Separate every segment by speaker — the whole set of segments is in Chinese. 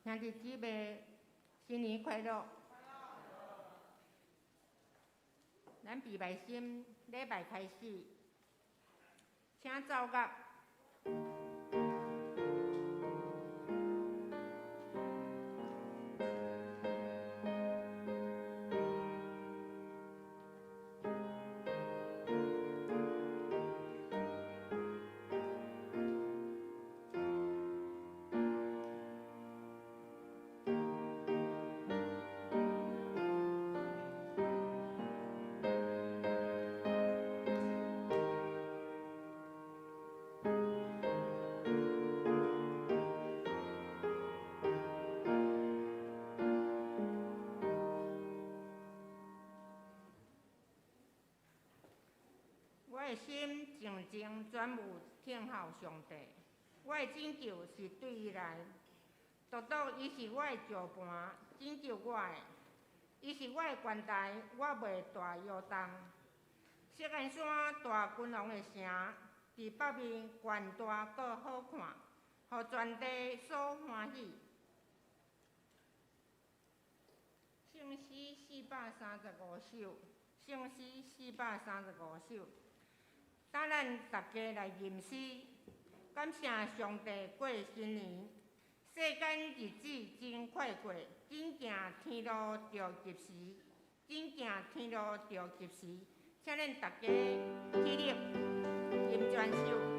Speaker 1: 兄弟姊妹，新年快乐！咱闭目心，礼拜开始，请奏乐。我的心静静全无听候上帝，我的拯救是对伊来，独独伊是我的石盘，拯救我的，伊是我的悬台，我袂大摇动。锡安山大君王的城，伫北面悬大阁好看，互全地所欢喜。圣诗435首，圣诗435首。等咱大家来吟诗，感谢上帝过新年，世间日子真快过，真行天路着及时，真行天路着及时，请恁大家起立吟全首。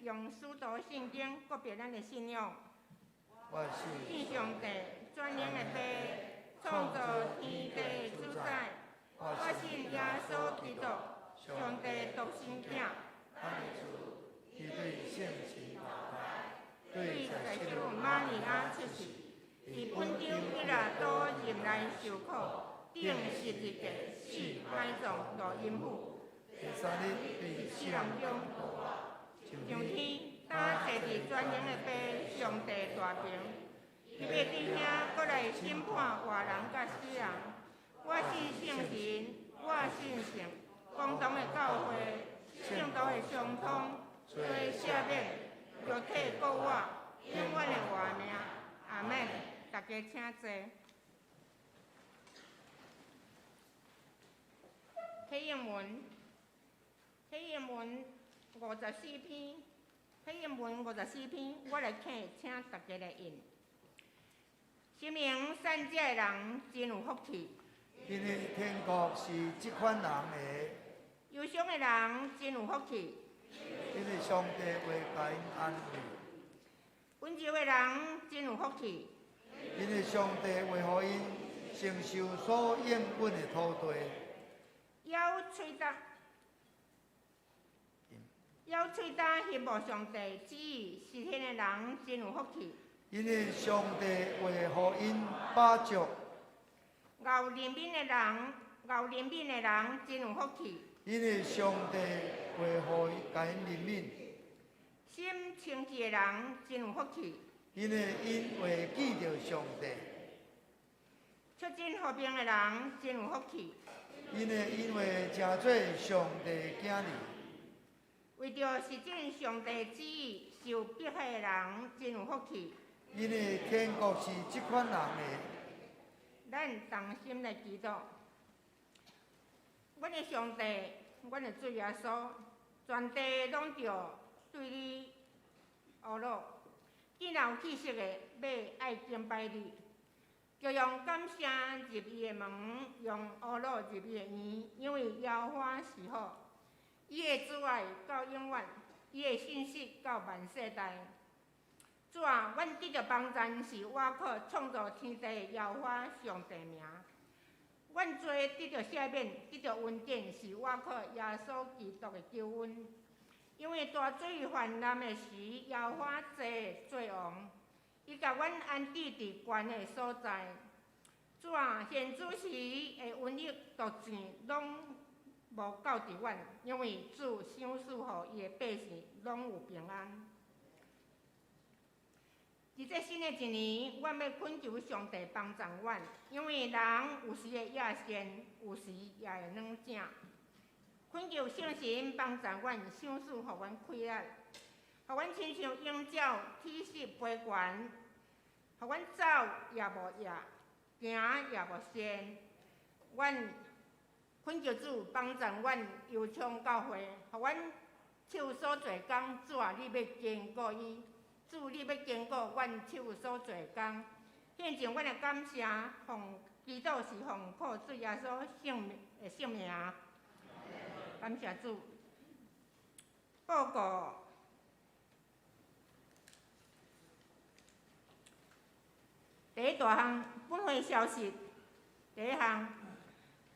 Speaker 1: 用使徒圣经告别咱的信仰。
Speaker 2: 我是
Speaker 1: 信上帝全能的父，创造天地的主宰。我信耶稣基督，上帝独生子，
Speaker 2: 咱的主，伊对圣神投胎，
Speaker 1: 对在受玛利亚出世，伫本州彼拉多任内受苦，顶十字架死，埋葬大阴府。
Speaker 2: 第三日对
Speaker 1: 死人中上天。全能的爸上帝大平，伊要伫遐搁来审判活人甲死人。我信圣神，我信圣，共同的教会，圣道的相通，做赦免，肉体国我，永远的活命。阿免。大家请坐。启应文54篇，启应文54篇，我来念，请大家来应。心灵善解的人真有福气，
Speaker 2: 因为天国是这款人的。
Speaker 1: 忧伤的人真有福气，
Speaker 2: 因为上帝会甲因安慰。
Speaker 1: 温柔的人真有福气，
Speaker 2: 因为上帝会予因承受所应允的土地。要嘴打羡慕上帝旨意实现的人真有福气，因为上帝会予因把祝。
Speaker 1: 熬怜悯的人真有福气，
Speaker 2: 因为上帝会甲因怜悯。
Speaker 1: 心清洁的人真有福气，
Speaker 2: 因为因会记着上帝。
Speaker 1: 促进和平的人真有福气，
Speaker 2: 因为诚做上帝囝儿。
Speaker 1: 为着实践上帝旨意受迫害的人真有福气，
Speaker 2: 因为天国是这款人的。
Speaker 1: 咱同心来祈祷。阮的上帝，阮的主耶稣，全地拢着对你阿罗，既然有气息的要爱敬拜你，就用感谢入伊的门，用阿罗入伊的园，因为耶和华是好。伊的慈爱到永远，伊的信实到万世代。主啊，阮得着帮助是我靠创造天地的耶和华上帝名。阮罪得着赦免，得着恩典，是我靠耶稣基督的救恩。因为大水泛滥的时，耶和华坐做王，伊甲阮安置伫悬的所在。主啊，现主时的瘟疫、毒箭拢无到伫阮，因为主赏赐予伊的百姓拢有平安。伫这新的一年，阮要恳求上帝帮助阮，因为人有时会野善，有时也会软正。恳求圣神帮助阮，赏赐予阮开力，互阮亲像鹰鸟，体势飞悬，互阮走也无野，行也无跣。阮恳求主帮助阮油厂教会，互阮手所做工，主啊，你要坚固伊。主，你要坚固阮手所做工，献上阮的感谢，奉祈祷是奉靠主耶稣性命。感谢主。报告。第一大项本会消息，第一项，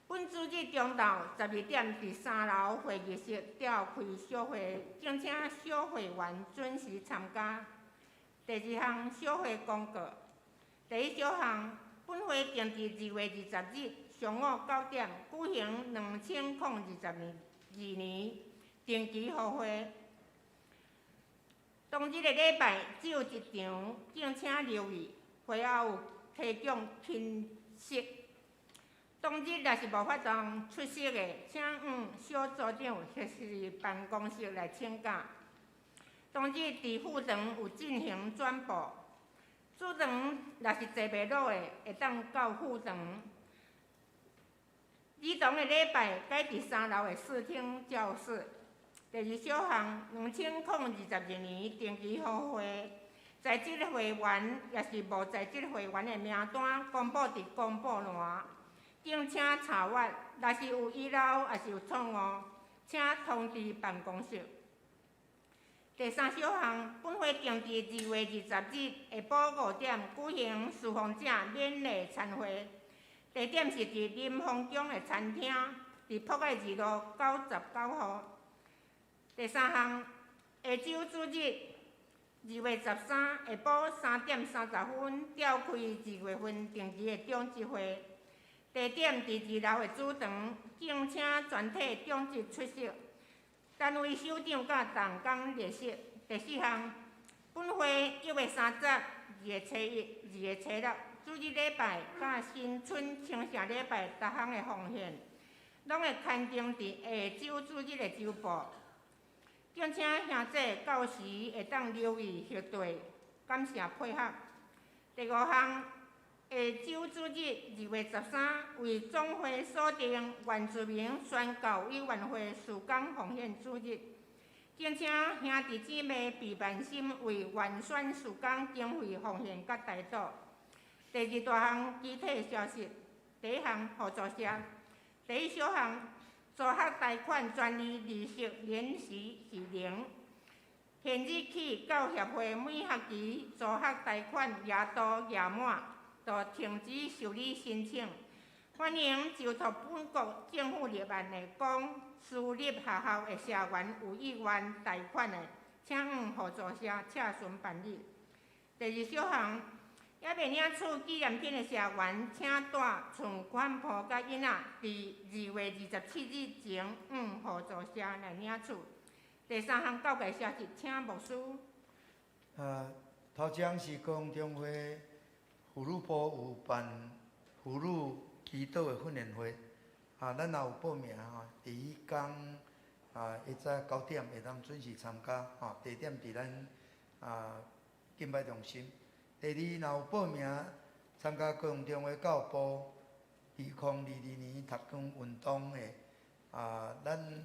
Speaker 1: 本主日中昼12点伫3楼会议室召开小会，敬请小会员准时参加。第二项小会公告。第一小项，本会定伫2月20日上午9点举行2022年定期互会。当日的礼拜只有一场，敬请留意。会后有提供拼色。当日若是无法当出席的，请往小组长或是办公室来请假。当日伫副堂有进行转播，主堂若是坐袂落的，会当到副堂。儿童的礼拜改伫3楼的视听教室。第二小项，2022年定期互会，在职会员也是无在职会员的名单公布伫公布栏，敬请查阅。若是有遗漏，也是有错误，请通知办公室。第三小项，本会定伫2月20日下晡5点举行受访者免礼餐会，地点是伫林丰宫的餐厅，伫博爱二路99号。第三项，下周主日2月13下晡3点30分召开2月份定期的中职会，地点伫2楼的主堂，敬请全体中职出席。单位首长甲同工列席。第四项，本会1月30日、2月初1、2月初6主日礼拜甲新春清圣礼拜，逐项的奉献，拢会刊登伫下周主日的周报。敬请兄弟到时会当留意核对，感谢配合。第5项，下周主日2月13为总会锁定原住民宣告委员会事工奉献主日，敬请兄弟姊妹备万心为原选事工经费奉献甲代祷。第2大项具体消息，第1项互助社，第1小项助学贷款专利利息年时是0，现日起到协会每学期助学贷款额度届满，就停止受理申请。欢迎就读本国政府立案的公私立学校的社员有意愿贷款的，请向互助社洽询办理。第2小项，还未领取纪念品的社员，请带存款簿甲囡仔，伫2月27日前向互助社来领取。第3项教育消息，请牧师。
Speaker 2: 头奖是高雄中会妇女部有办妇女祈祷的训练会，咱也有报名第1天下早9点会当准时参加，地点伫咱敬拜中心。第2，若有报名参加高雄中会教育部2022年读光运动的，咱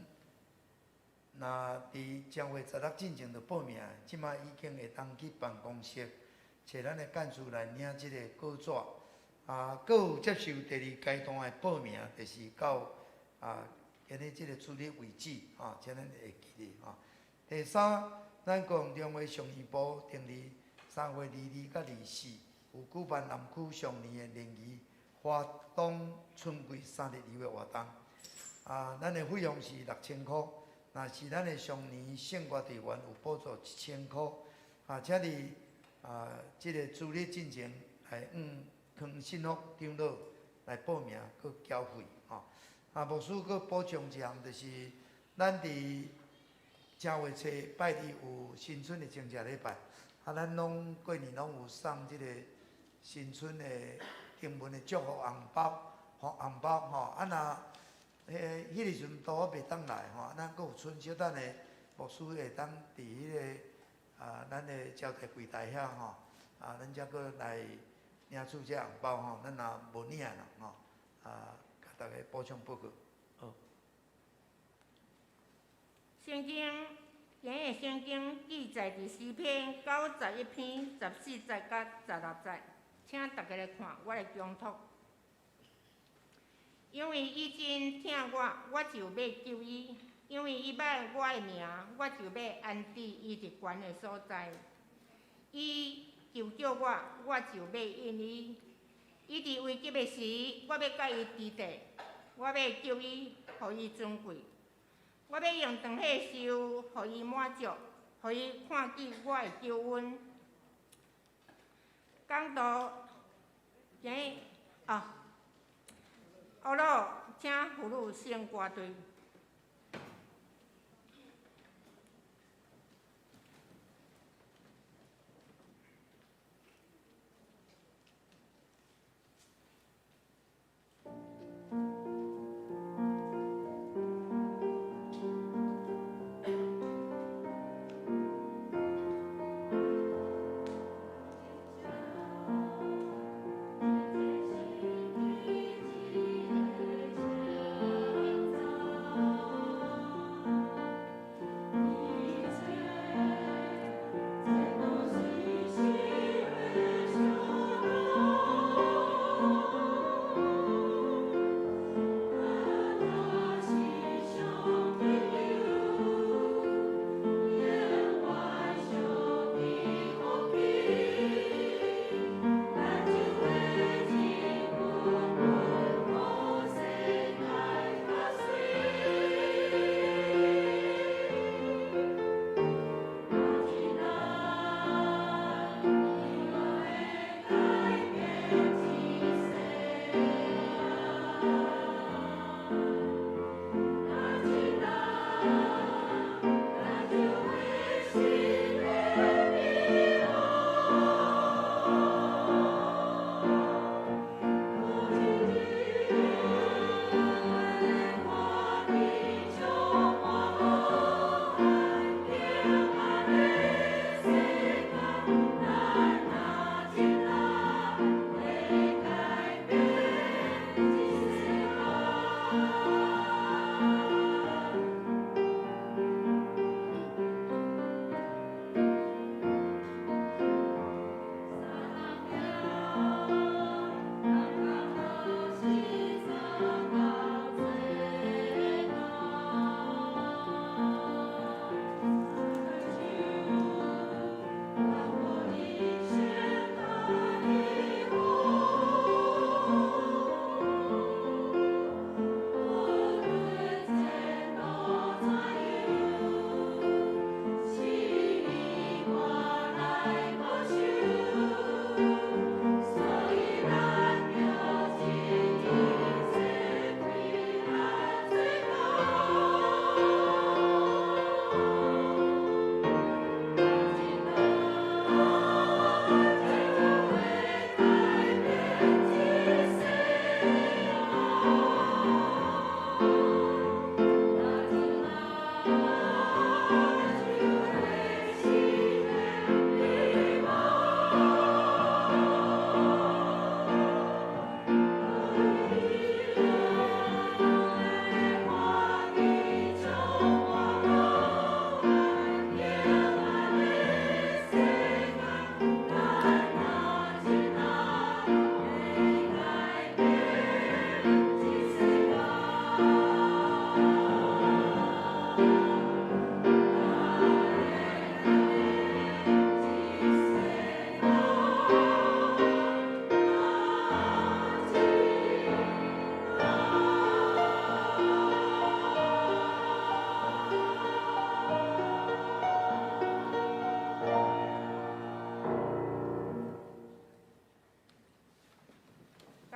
Speaker 2: 若伫正月16进前就报名，即马已经会当去办公室找咱的干事来领即个稿纸。佫有接受第2阶段的报名，就是到今日即个主日为止，请咱会记哩。第3，咱高雄中会上义部定伫3月22甲24有举办南区上年的联谊花东春季3日2月活动，咱的费用是6000块，若是咱的上年圣歌队员有补助1000块，请你即个主日进前来康信福长老来报名，佮缴费。牧师佮补充一项，就是咱伫正月初拜日有新春的正节礼拜，咱拢过年拢有送即个新春的英文的祝福红包，红包若迄个阵都袂当来咱佮有剩小等的牧师会当伫迄个咱的招待柜台遐咱才佮来领取这红包咱也无领啦甲大家补充报告。
Speaker 1: 圣经，今日圣经记载伫诗篇91篇14节甲16节，请大家来看我的恭读。因为伊真疼我就要救伊；因为伊捌我的名，我就要安置伊伫悬的所在。伊求救我就要应伊。伊伫危急的时，我要甲伊支持，我要救伊，互伊尊贵。我要用长岁寿，互伊满足，互伊看见我的救恩。讲到今学老，请妇女升歌队。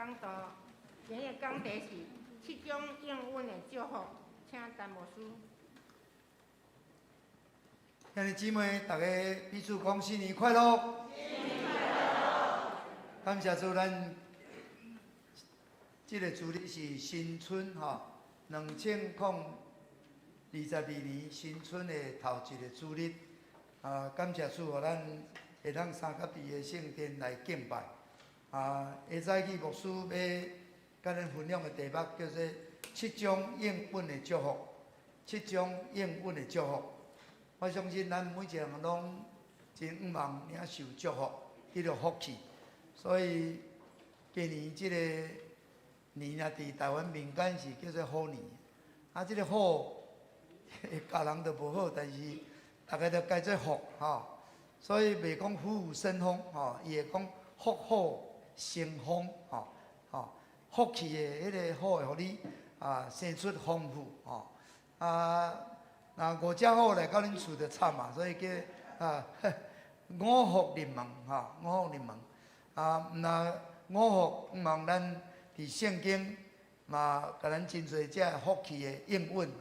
Speaker 1: 讲道，今日讲题是7种应允的祝福，请陈牧师。
Speaker 2: 兄弟姊妹，大家彼此讲新年快乐！
Speaker 1: 新年快乐！
Speaker 2: 感谢主，咱这个主日是新春2022年新春的头一个主日。感谢主，互咱会当三甲伫个圣殿来敬拜。下早起牧师要甲咱分享的题目叫做7种应允的祝福。7种应允的祝福。我相信咱每一个人拢真渴望领受祝福，迄个福气。所以今年即个年啊，伫台湾民间是叫做好年。即个好，家人都无好，但是大家都改做福所以袂讲虎虎生风伊会讲福好生风福气的迄个好的，互你生出丰富五只好来到恁厝就惨所以叫五福临门五福临门那五福希望咱伫圣经嘛，甲咱真侪遮福气的应允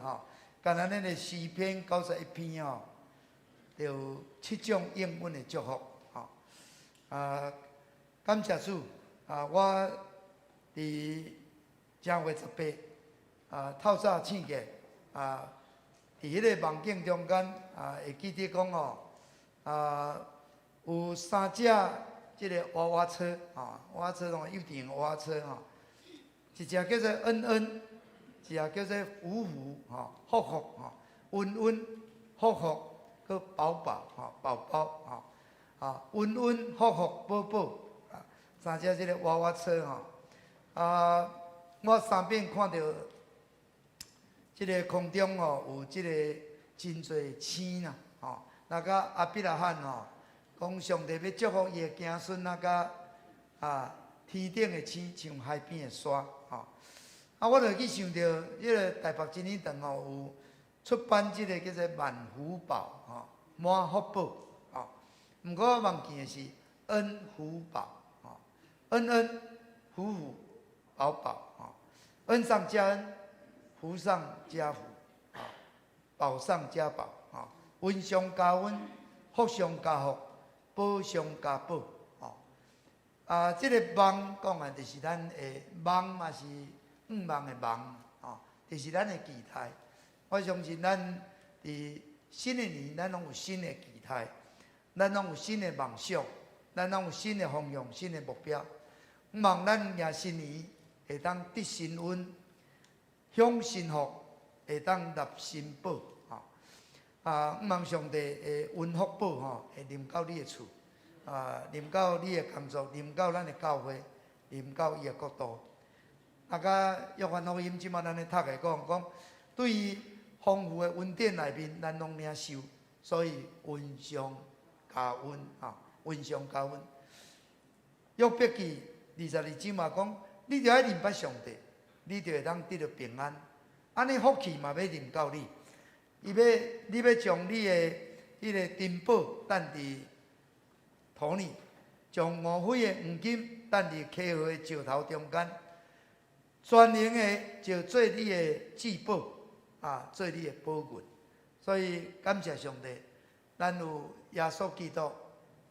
Speaker 2: 甲咱的诗篇91篇就7种应允的祝福感谢主我伫正月18透早醒起伫迄个梦境中间会记得讲有3只即个娃娃车娃娃车种幼稚园娃娃车一只叫做恩恩，一只叫做福福福福温温福福个宝宝宝宝温温福福宝宝3只即个娃娃车我3遍看到即个空中有即个真侪星那个阿比拉罕讲上帝要祝福伊的子孙甲天顶的星像海边的沙我就去想到迄个台北真理堂有出版即个叫做满福宝满福宝毋过我忘记的是恩福宝恩恩福福宝宝恩上加恩，福上加福宝上加宝温上加温，福上加福，宝上加宝即个梦讲的就是咱的梦嘛是愿望的梦就是咱的期待。我相信咱伫新的年，咱拢有新的期待，咱拢有新的梦想，咱拢有新的方向、新的目标。希望咱迎新年会当得新运，享新福，会当入新宝希望上帝的运福宝会临到你的厝临到你的工作，临到咱的教会，临到伊的国度。甲约翰福音即马咱咧读的讲，对于丰富的恩典内面，咱拢领受，所以恩上加恩恩上加恩。约伯记22章嘛讲，你着爱认捌上帝，你就会当得到平安。安尼福气嘛要临到你，你要将你的迄个珍宝等伫土里，将五辉的黄金等伫溪河的石头中间，全能的就做你的至宝做你的宝云。所以感谢上帝，咱有耶稣基督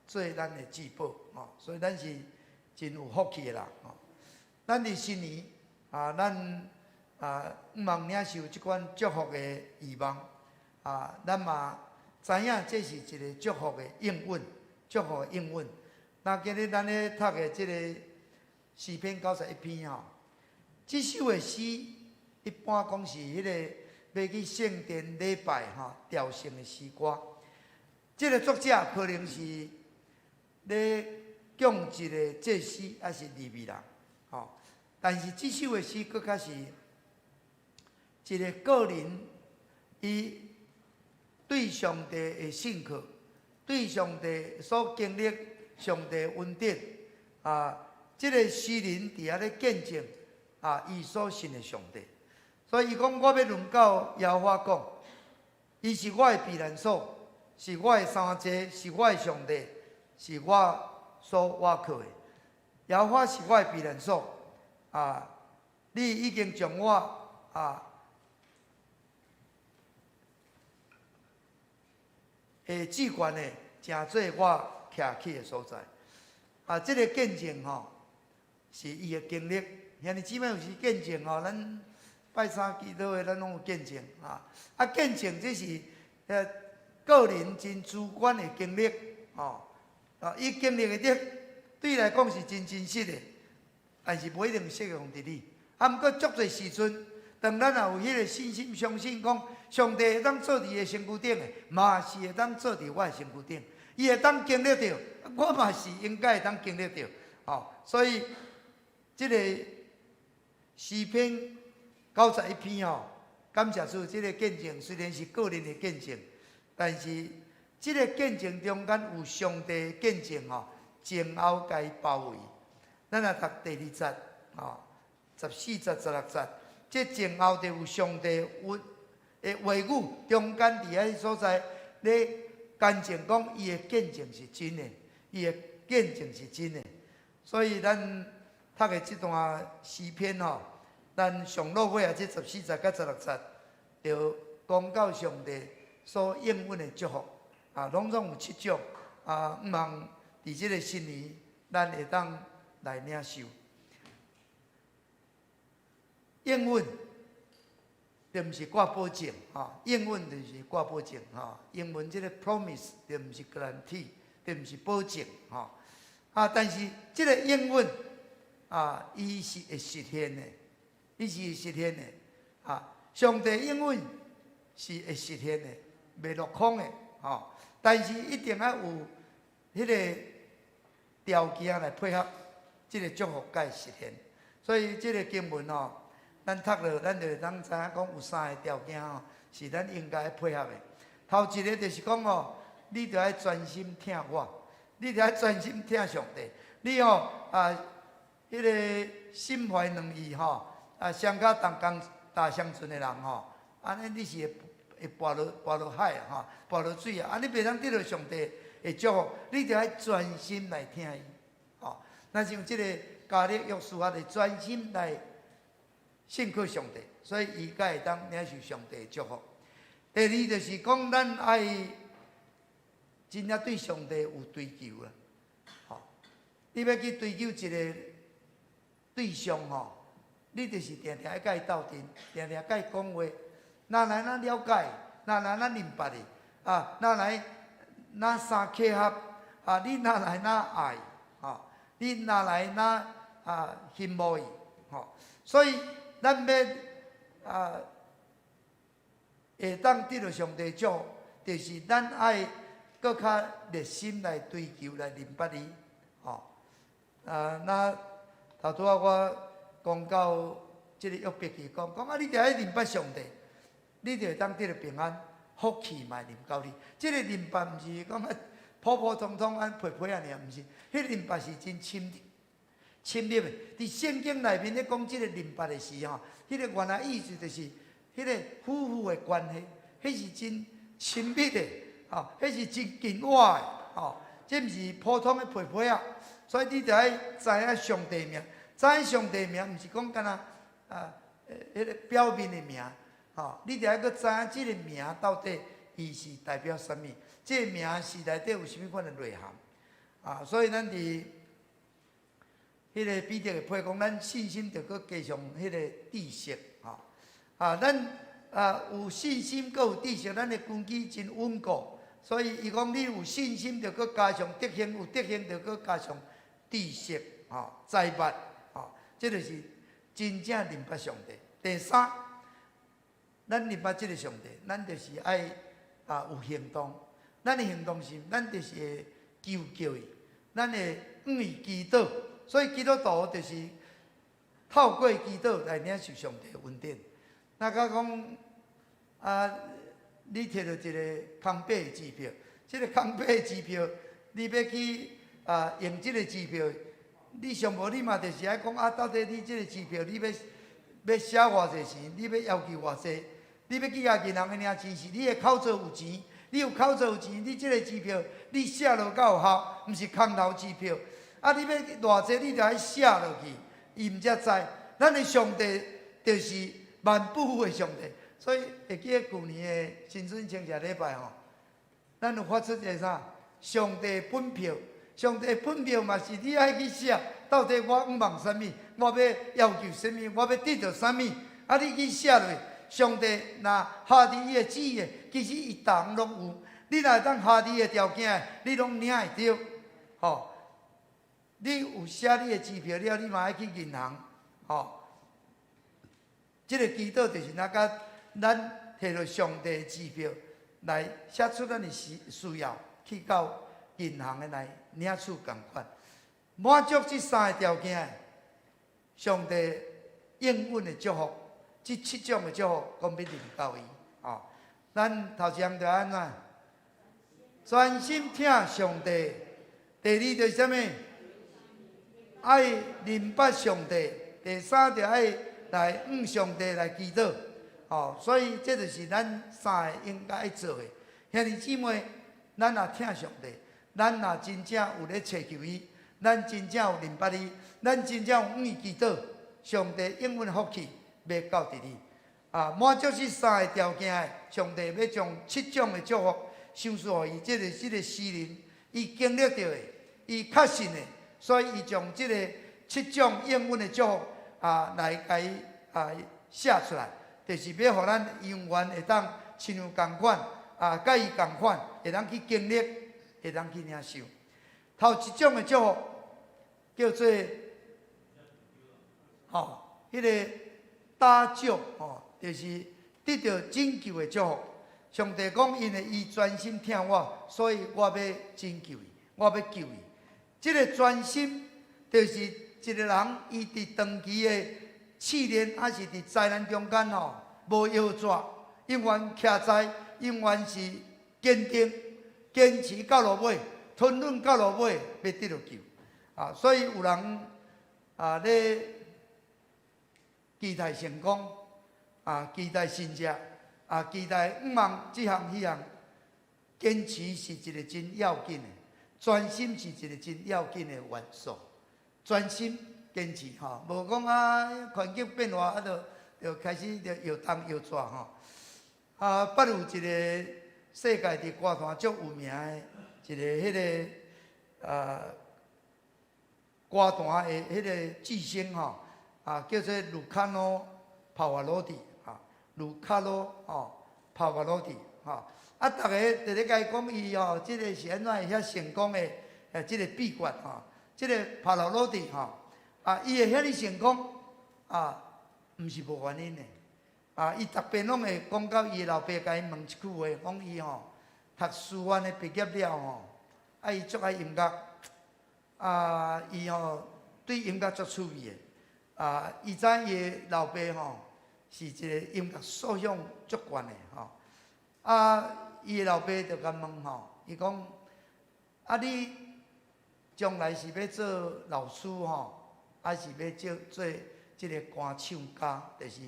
Speaker 2: 做咱的至宝所以咱是真有福气的人咱伫新年咱希望领受即款祝福的愿望咱嘛知影这是一个祝福的应允，祝福的应允。那今日咱咧读的即个诗篇91篇即首的诗一般讲是迄个要去圣殿礼拜调性的诗歌。即个作者可能是咧讲一个祭司，还是利未人但是即首的诗佫较是一个个人伊对上帝的信靠，对上帝所经历上帝的恩典即个诗人伫遐咧见证伊所信的上帝。所以伊讲，我要论到耶和华讲，伊是我的避难所，是我的山寨，是我的上帝，是我所倚靠的。耶和华是我的避难所，你已经将我志愿的成做我徛起的所在。这个见证吼，是伊的经历。兄弟姊妹有时见证吼，咱拜三祈祷的，咱拢有见证见证这是个人真主观的经历伊经历的对伊来讲是真真实的，但是不一定适用伫你。毋过足侪时阵，当咱也有迄个信心，相信讲上帝会当做伫个身躯顶的，嘛是会当做伫我的身躯顶。伊会当经历到，我嘛是应该会当经历到。所以这个诗篇91篇感谢主，这个见证虽然是个人的见证，但是这个见证中间有上帝的见证前后甲伊包围。咱来读第2节14节、16节，这前后就有上帝的话语，中间伫遐所在咧见证讲伊的见证是真的，伊的见证是真的。所以咱读的这段诗篇咱上落尾这14节甲16节，就讲到上帝所应允的祝福拢总有7种毋望伫这个新年，咱会当来领受。应允就毋是挂保证应允就是挂保证英文这个 promise 就毋是 guarantee， 就毋是保证但是这个应允伊是会实现的，伊是会实现的上帝应允是会实现的，袂落空的但是一定要有迄个条件来配合这个祝福才会实现。所以这个经文咱读了，咱就会当知影讲有3个条件是咱应该配合的。头一个就是讲你着要专心听我，你着要专心听上帝。你迄个心怀两意相甲同工大相存的人安尼你是会跋落海跋落水你袂当得到上帝的祝福。你着要专心来听伊那像这个加勒约书亚就专心来信靠上帝，所以伊才会当领受上帝的祝福。第二就是讲，咱爱真正对上帝有追求你要去追求一个对象你就是定定要甲伊斗阵，定定甲伊讲话，哪来咱了解，哪来咱明白的哪来咱相契合你哪来咱爱你哪来咱羡慕伊所以咱要会当得到上帝祝福，就是咱爱搁较热心来追求来明白伊那头拄我讲到这个约伯记讲你著爱明白上帝，你就会当得到平安，福气嘛临到你。这个明白毋是讲普普通通皮皮尔，毋是，迄个明白是真深入的。伫圣经内面咧讲这个明白的时迄个原来意思就是迄个夫妇的关系，迄是真亲密的迄是真紧活的这毋是普通的皮皮啊。所以你著爱知影上帝名，知影上帝名毋是讲干迄个表面的名你著爱搁知影这个名到底伊是代表啥物，这个名是内底有啥物款的内涵所以咱伫迄个彼得会配讲，咱信心着搁加上迄个知识咱有信心搁有知识，咱的根基真稳固。所以伊讲，你有信心着搁加上德行，有德行着搁加上知识财物这就是真正明白上帝。第三，咱明白这个上帝，咱就是爱有行动。咱的行动是，咱就是会求救伊，咱会伊祈祷。所以基督徒就是透过祈祷来领受上帝的恩典。那甲讲你摕到一个空白的支票，这个空白的支票，你要去用这个支票，你上无你嘛就是爱讲到底你这个支票你要写偌济钱，你要要求偌济，你要去甲银行领钱是你的口座有钱，你有口座有钱，你这个支票你写落才有效，毋是空头支票。你要偌济，你著爱写落去，伊毋才知。咱的上帝就是万不负的上帝。所以会记得去年的新春庆祝礼拜吼，咱有发出一个啥？上帝本票，上帝本票嘛是你爱去写，到底我仰望啥物？我要求啥物？我要得到啥物？啊，你去写落，上帝若下伫伊的旨意，其实伊逐项拢有。你若当下伫的条件，你拢领会到。吼，你有写你的支票了，你嘛爱去银行。吼，这个祈祷就是那甲咱摕到上帝的支票来写出咱的需要，去到银行的来领取共款。满足这三个条件，上帝应允的祝福，这7种的祝福，讲要临到伊。吼，咱头前就安怎？专心听上帝。第二就是啥物？爱明白上帝。第三就爱来向上帝来祈祷。哦，所以这就是咱三个应该做的。兄弟姊妹，咱若听上帝，咱若真正有咧祈求伊，咱真正有明白伊，咱真正有向伊祈祷，上帝应允福气要到伫你。满足这三个条件，上帝要将7种的祝福赏赐予伊。这个诗人，伊经历到的，伊确信的，所以伊将这个7种应允的祝福来甲伊写出来，就是要互咱永远会当亲像共款甲伊共款，会当去经历，会当去领受。头一种的祝福叫做迄个搭救就是得到拯救的祝福。上帝讲，因为伊专心听我，所以我要拯救伊，我要救伊。这个专心，就是一个人伊伫长期的试炼，还是伫灾难中间无摇拽，永远徛在，永远是坚定、坚持到落尾，吞忍到落尾，要得到救。所以有人咧期待成功，期待成绩，期待仰望这项迄项，坚持是一个真要紧的，专心是一个真要紧的元素。专心坚持无讲环境变化就开始就摇动摇拽捌有一个世界伫歌坛足有名的一个迄个歌坛的迄个巨星叫做卢卡诺帕瓦罗蒂卢卡诺帕瓦罗蒂大家就咧甲伊讲伊即个是安怎会遐成功的即个秘诀即个帕瓦罗蒂伊会遐尼成功毋是无原因的伊逐遍拢会讲到伊的老爸甲伊问一句话，讲伊读师范的毕业了伊足爱音乐伊对音乐足趣味的伊知伊的老爸是一个音乐素养足悬的伊的老爸就甲问伊讲你将来是要做老师还是要做即个歌唱家，就是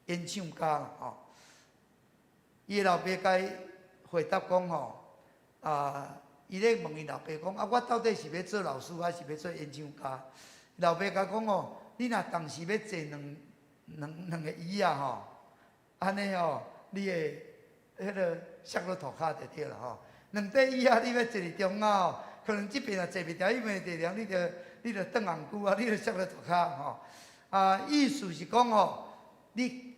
Speaker 2: 演唱家啦伊的老爸甲伊回答讲伊咧问伊老爸讲我到底是要做老师还是要做演唱家？老爸甲讲你若当时要坐两个椅安尼你会迄个摔落涂骹就对了两块椅你要坐伫中央可能这边坐袂牢，迄边坐牢，你就转红久你就摔落涂骹意思是讲你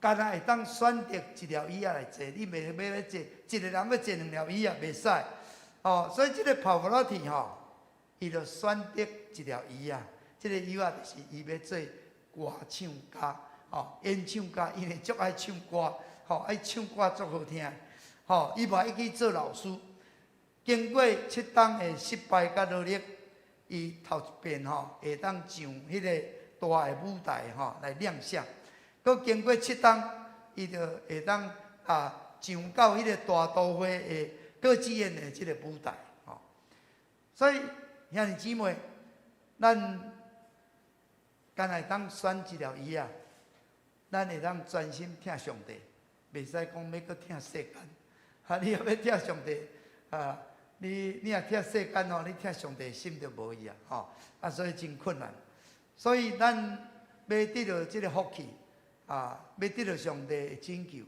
Speaker 2: 干那会当选择一条椅来坐，你袂要坐一个人要坐两条椅袂使所以这个帕瓦罗蒂伊就选择一条椅这个椅就是伊要做歌唱家演唱家，因为足爱唱歌爱唱歌足好听伊嘛要去做老师。经过7档的失败甲努力，伊头一遍会当上迄个大的舞台来亮相。佮经过7档，伊就会当上到迄个大都会的歌剧院的即个舞台所以兄弟姊妹，咱干会当选一条椅咱会当专心听上帝，袂使讲要搁听世间你若要听上帝你若听世间你听上帝心就无去所以真困难。所以咱要得到这个福气要得到上帝的拯救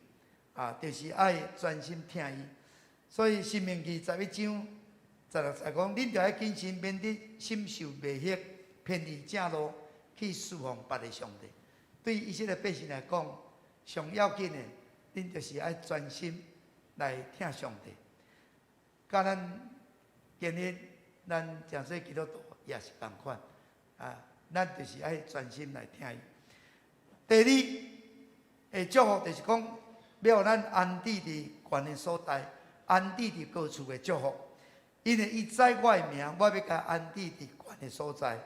Speaker 2: 就是爱专心听伊。所以《申命记》11章16节讲，恁着爱谨慎，免得心受迷惑，偏离正路，去侍奉别个上帝。对以色列百姓来讲，上要紧的，恁就是爱专心来听上帝。甲咱今日咱诚说基督徒也是同款咱就是爱专心来听伊。第二，祝福就是讲，要咱安置伫悬的所在，安置伫高处的祝福。因为伊知我的名，我要甲安置伫悬的所在。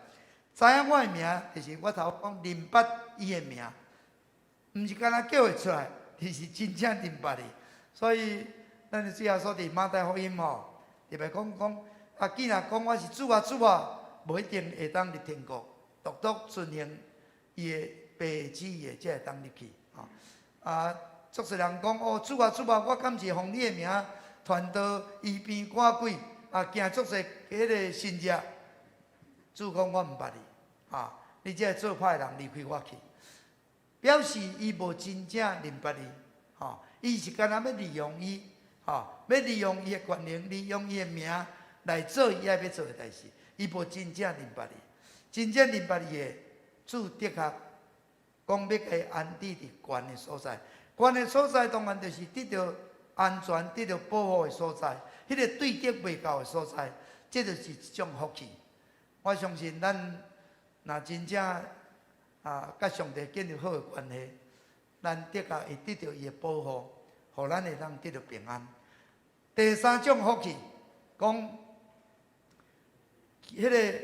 Speaker 2: 知影我的名，就是我头讲认捌伊的名，毋是干那叫会出来，就是真正认捌伊。所以，咱的主耶稣伫马太福音特别讲既然讲我是主啊主啊，无一定会当入天国，独独遵行伊的爸旨意的，才会当入去足侪人讲主啊主啊，我敢是奉你的名传道、医病、赶鬼行足侪迄个神迹。主讲我毋捌你你这做歹人离开我去，表示伊无真正认捌你伊是干那要利用伊要利用伊的权能，利用伊的名来做伊爱要做的代志。伊无真正认捌你，真正认捌你的主的确讲要给安置伫悬的所在。悬的所在当然就是得到安全、得到保护的所在，迄个对得袂到的所在，这就是一种福气。我相信咱若真正甲上帝建立好的关系，咱的确会得到伊的保护，互咱会当得到平安。第三种福气，讲迄个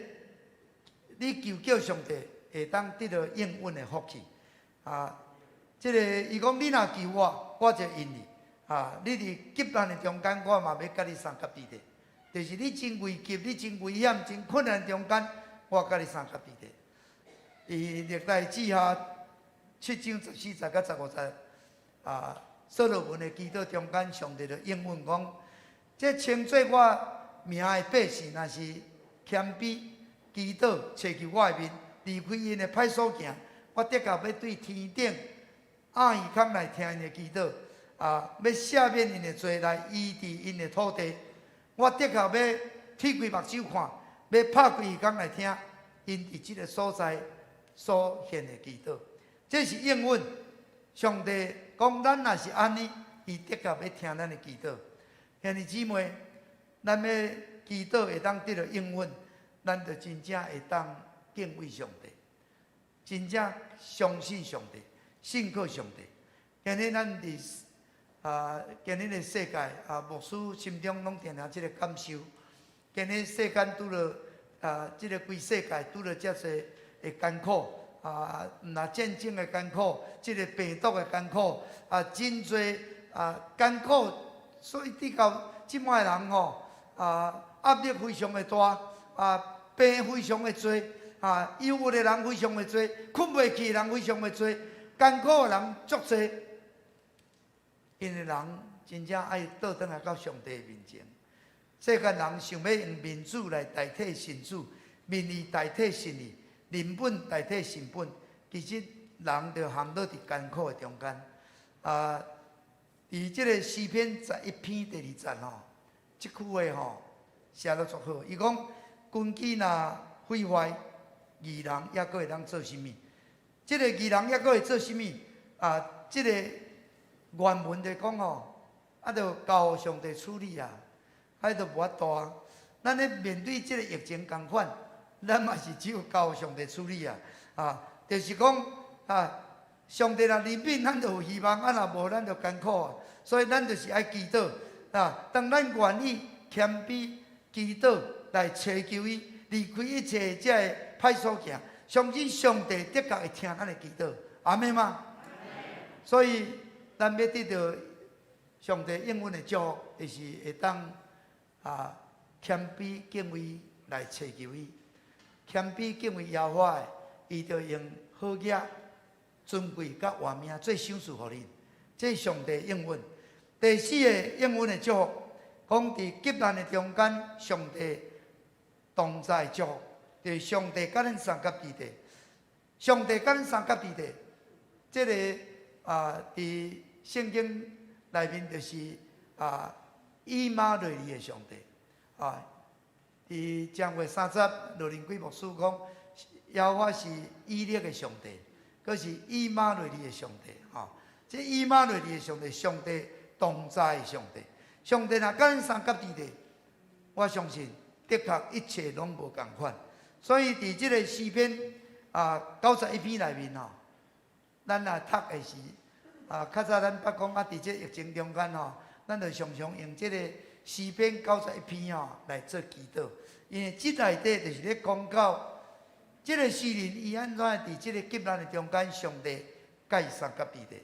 Speaker 2: 你求叫上帝会当得到应允的福气这个伊讲你若求我，我就应你你伫急难的中间，我嘛要甲你相合伫地。就是你真危急、你真危险、真困难的中间，我甲你相合伫地。伊历代志下7章14节到15节所罗门的祈祷中间，上帝就应允讲：这称作我名的百姓，若是谦卑祈祷，找求我的面，离开因的歹所行，我的确要对天顶按耳孔来听因的祈祷要赦免因的罪，来医治因的土地。我的确要擘开目睭看，要拍开耳孔来听因伫即个所在所献的祈祷。这是应允。上帝讲咱若是安尼，伊的确要听咱的祈祷。兄弟姊妹，咱要祈祷会当得到应允，咱就真正会当敬畏上帝，真正相信上帝，信靠上帝。今日咱伫今日的世界牧师心中拢定定即个感受。今日世间拄着即个规世界拄着遮侪的艰苦若战争的艰苦，即个病毒的艰苦真侪艰苦，所以对到即摆人压力非常的大病非常的多忧郁的人非常的多，困袂去的人非常的多，艰苦的人足多。因为人真正爱倒转来到上帝的面前。世间人想要用民主来代替神主，民意代替神意，人本代替神本，其实人就陷落伫艰苦的中间。伫即个诗篇11篇第2节即句话写得足好。伊讲军纪若毁坏，义人抑阁会当做甚物？即个义人抑阁会做甚物？即个原文就讲就交上帝处理就无法度咱咧面对即个疫情共款，咱嘛是只有交上帝处理就是讲上帝若怜悯，咱就有希望；若无，咱就艰苦所以咱就是爱祈祷当咱愿意谦卑祈祷来祈求伊，离开一切这个歹所行，相信上帝的确会听咱的祈祷。阿们吗？所以咱要得到上帝应允的祝福，就是会当谦卑敬畏来祈求伊，谦卑敬畏耶和华的，伊就用好业、尊贵甲活命做赏赐互恁。这是上帝应允。第四个应允的祝福，讲伫急难的中间，上帝同在祝福，就是上帝甲咱相合伫地。上帝跟三甲地地，这个伫圣经内面就是以马内利的上帝伫正月30，罗林贵牧师讲，耶和华是以勒的上帝，佫是以马内利的上帝这以马内利的上帝，上帝同在的上帝，上帝若跟三甲地地，我相信的确一切拢无共款。所以伫即个诗篇91篇内面咱若读的是较早咱捌讲伫即疫情中间咱就常常用即个诗篇91篇来做祈祷，因为即内底就是咧讲到即个诗人伊安怎伫即个急难的中间，上帝甲伊三甲地地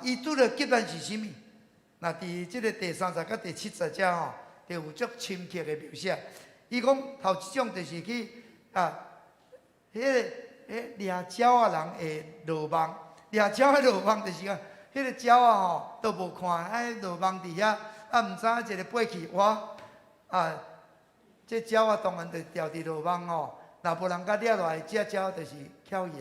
Speaker 2: 伊拄着急难是啥物？那伫即个第30甲第70遮就有足深刻的描写。伊讲头一种就是去迄个掠鸟人的落网，掠鸟的落网就是迄个鸟都无看，落网伫遐毋知一个飞去活这鸟当然就掉伫落网若无人甲掠落来，这鸟就是翘去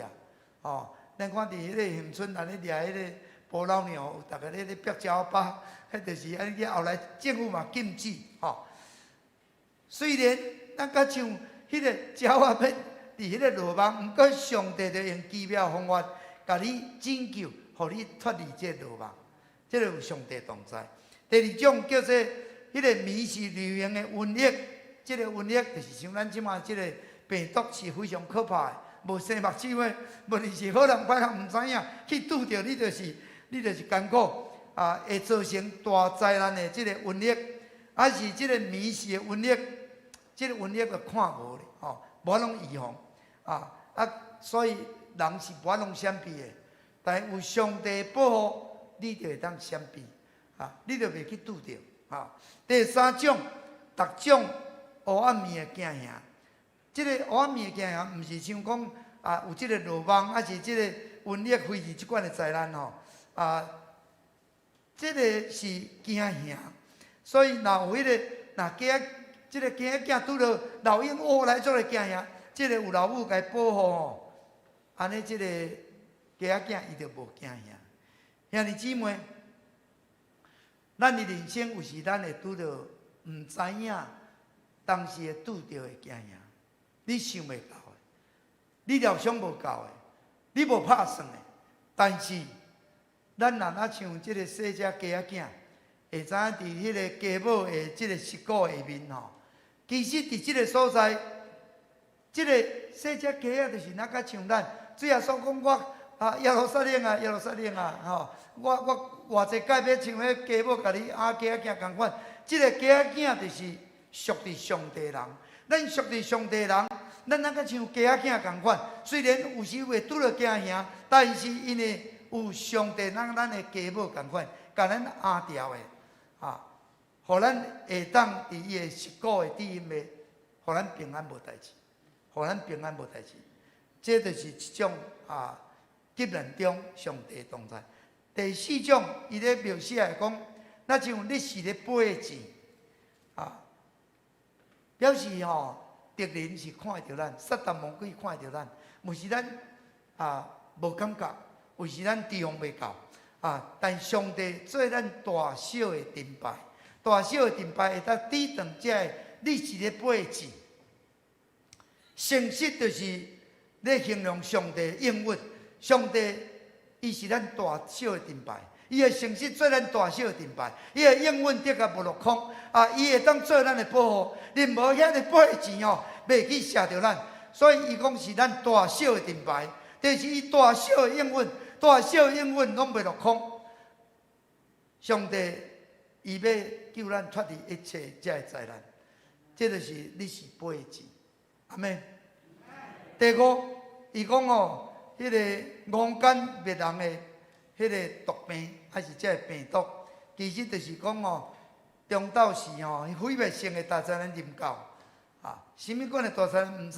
Speaker 2: 咱看伫迄个恒春人咧掠迄个捕老鸟，有逐个咧逼鸟巴，迄就是安尼。后来政府嘛禁止虽然咱较像迄个鸟要伫迄个落网，毋过上帝就用奇妙方法，甲你拯救，互你脱离这落网。这个有上帝同在。第二种叫做迄个迷是流行的瘟疫，这个瘟疫就是像咱即马这个病毒是非常可怕的，无生目睭的，问题是好人歹人毋知影，去拄着你就是艰苦会造成大灾难的这个瘟疫，还是这个迷是的瘟疫，这个瘟疫就看无咧无法通预防所以人是无法通闪避的，但有上帝保护，你就会当闪避你就袂去拄着第三种，逐种黑暗面的镜像，这个黑暗面的镜像，毋是像讲有这个落网，还是这个瘟疫、非议即款的灾难这个是镜像。所以若有迄个这个囝仔拄着老鹰来做个镜像，这个有老母甲伊保护安尼这个囝仔伊就无镜像。兄弟姊妹，咱的人生有时咱会拄着毋知影当时会拄着的镜像，你想袂到的，你料想无到的，你无拍算的。但是咱若像这个小只鸡仔会知影伫迄个家母的这个膝骨下面其实伫这个所在，这个小只鸡仔就是较像咱主耶稣讲我耶路撒冷耶路撒冷我偌济届要像迄家母甲你鸡仔囝共款，这个鸡仔囝就是属伫上帝人。咱属伫上帝人，咱较像鸡仔囝共款。虽然有时会拄着惊吓，但是因为有上帝，咱的家母共款，甲咱压掉的互咱会当伫伊的膝骨的底下，互咱平安无代志，互咱平安无代志。这就是一种急难中上帝同在。第四种，伊咧描写讲，那像你是咧飞钱表示敌人是看到咱，撒旦魔鬼看到咱，有时咱无感觉，有时咱地方袂到但上帝做咱大小的盾牌，大小的盾牌会当抵挡这个你是咧飞钱。诚实就是咧形容上帝的应允，上帝伊是咱大小的盾牌，伊的诚实做咱大小的盾牌，伊的应允的确无落空伊会当做咱的保护，任何遐个飞钱袂去射着咱，所以伊讲是咱大小的盾牌，就是伊大小的应允，大小的应允拢袂落空。上帝伊要救咱脱离一切这个灾难，这就是你是飞钱，阿们。第五，伊讲迄个五感灭人的迄个毒病，还是这个病毒，其实就是讲中斗时毁灭性的大灾难临到什么款的大灾难毋知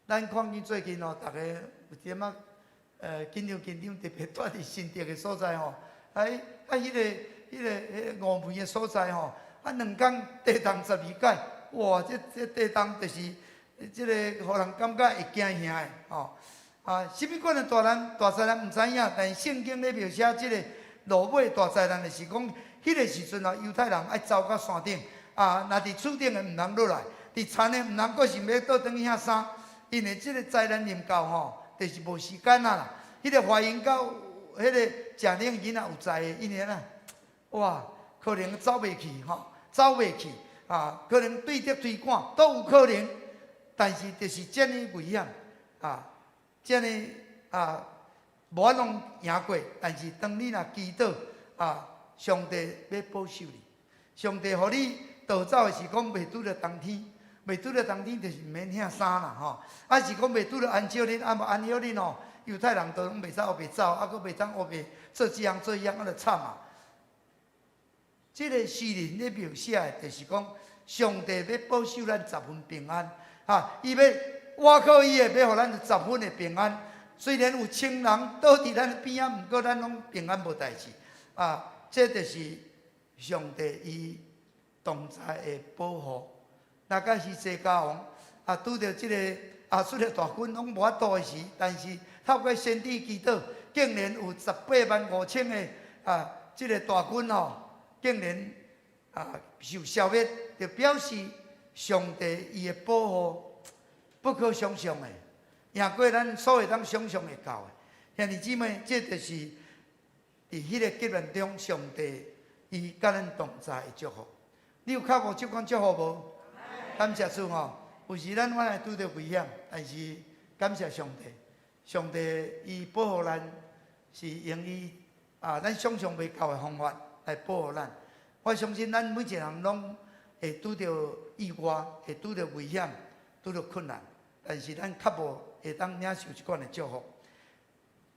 Speaker 2: 咱看见最近大家有点紧张特别住伫新竹的所在迄个峨眉的所在2天地动12届，哇！这地动就是即个互人感觉会惊吓的吼。什么款的大灾难毋知影，但是圣经咧描写即个落尾大灾难的是讲，迄个时阵犹太人爱走到山顶，若伫厝顶的毋通落来，伫田的毋通，阁是要倒转去遐衫，因为即个灾难临到吼，就是无时间啦。迄个怀孕到迄个食奶囡仔有知的，因为哇，可能走袂去吼，走袂去可能对得推赶都有可能，但是就是遮尔危险遮尔无法拢赢过。但是当你若祈祷上帝要保守你，上帝互你逃走的是讲袂拄着冬天，袂拄着冬天就是毋免遐衫啦吼。是讲袂拄着安少日，无安少日吼，犹太人都拢袂使黑白走，佫袂当黑白做这样做样，就惨啊！这个诗人咧描写的，就是讲上帝要保守咱10分平安伊要倚靠伊的，要互咱10分的平安。虽然有亲人倒伫咱边仔，毋过咱拢平安无代志这就是上帝伊同在的保护。那假是世家王拄着即个亚述的大军拢无法度的时，但是透过先知祈祷，竟然有185000的即个大军竟然受消灭，就表示上帝伊的保护不可想象的，赢过咱所会当想象会到的。兄弟姊妹，这就是伫迄个结论中，上帝伊甲咱同在的祝福。你有靠无这款祝福无？感谢主有时咱会拄着危险，但是感谢上帝，上帝伊保护咱，是用伊咱想象袂到的方法来保护咱。我相信咱每一个人拢会拄着意外，会拄着危险，拄着困难，但是咱较无会当领受这款的祝福。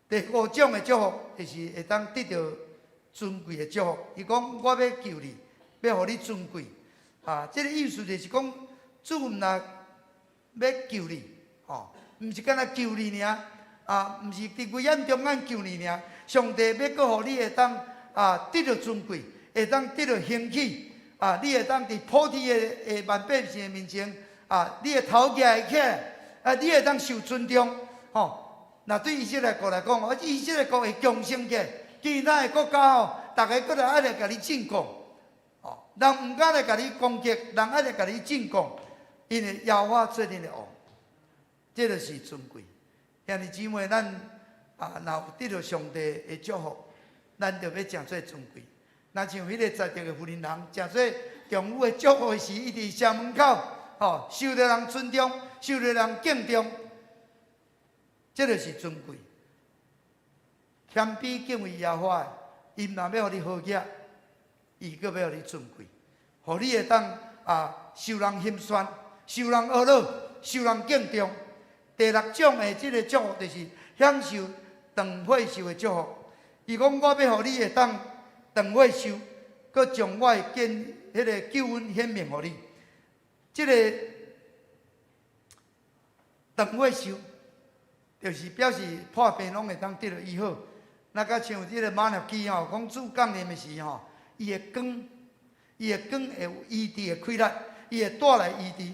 Speaker 2: 第5种的祝福，就是会当得到尊贵的祝福。伊讲我要救你，要互你尊贵这个意思就是讲，主毋若要救你毋是干那救你尔毋是伫危险中间救你尔。上帝要搁互你会当得到尊贵，会当得到兴起你会当伫普天的万百姓的面前你会头举起来你会当受尊重那对以色列国来讲以色列国会强盛起来，其他的国家大家搁来爱来甲你进贡人毋敢来甲你攻击，人爱来甲你进贡，因为耶和华做恁的王，这就是尊贵。兄弟姊妹，咱若有得到上帝的祝福，咱就要诚做尊贵。那像迄个在地的妇人人，诚做丈夫的祝福的时，伊伫城门口受到人尊重，受到人敬重，这就是尊贵。谦卑敬畏耶和华，伊若要互你好业，伊阁要互你尊贵，互你会当受人欣赏，受人学乐，受人敬重。第6种的这个祝福，就是享受长岁寿的祝福。伊讲我要互你会当长岁寿，阁将我的迄个救恩显明互你。这个长岁寿，就是表示破病拢会当得到医好。那甲像这个马纳基讲主降临的时伊的光会有医治的气力，伊会带来医治